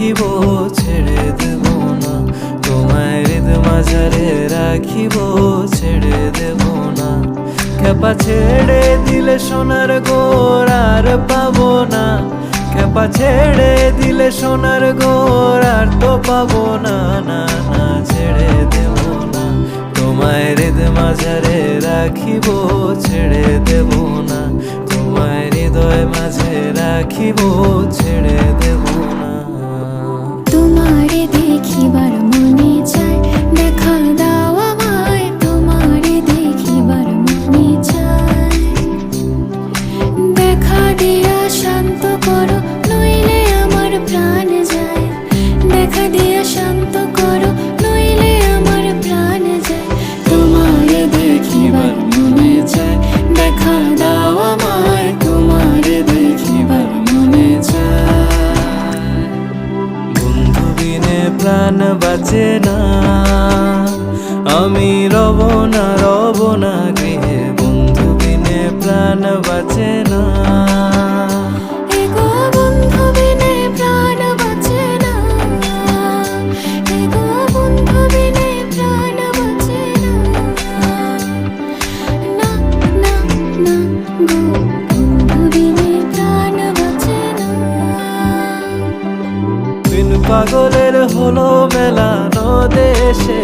রাখিব ছেড়ে দেব না, তোমায় হৃদ মাঝারে রাখিব ছেড়ে দেব না। খেপা ছেড়ে দিলে সোনার গোর আর পাবো না, খেপা ছেড়ে দিলে সোনার গোর আর তো পাবো না, না না ছেড়ে দেব না, তোমায় হৃদ মাঝারে রাখিব ছেড়ে দেব না, তোমায় হৃদয় মাঝে রাখিব ছেড়ে দেব না। তোমারে দেখিবার মনে চায়, দেখা দাও আমায়, তোমারে দেখিবার মনে চায়। দেখা দিয়া শান্ত করো, নইলে আমার প্রাণ যায়। দেখা দিয়া শান্ত করো, নইলে আমার প্রাণ যায়। তোমারে দেখিবার মনে চায়, দেখা দাও আমায়, তোমারে দেখিবার মনে চায়। বন্ধু বিনে প্রাণ বাঁচে না, আমি রব না গৃহে, বন্ধু বিনে প্রাণ বাঁচে না। এগো বন্ধু বিনে প্রাণ বাঁচে না, এগো বন্ধু বিনে প্রাণ বাঁচে না। না না না গো, বন্ধু বিনে প্রাণ বাঁচে না। দিন পাগলের হলো মেলানো দেশে,